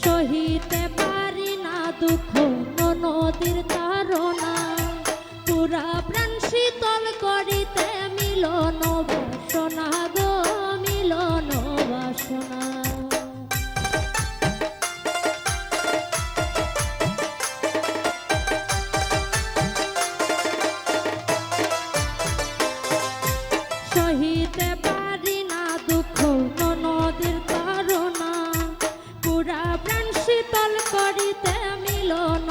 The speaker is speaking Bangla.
সহিতে পারি না দুঃখ নদীর তাড়না, পুরা প্রাণ শীতল করিতে মিলন বাসনা গো মিলন বাসনা। সহিতে পারি না দুঃখ নদীর তাড়না, পুরা প্রাণ শীতল করিতে মিলন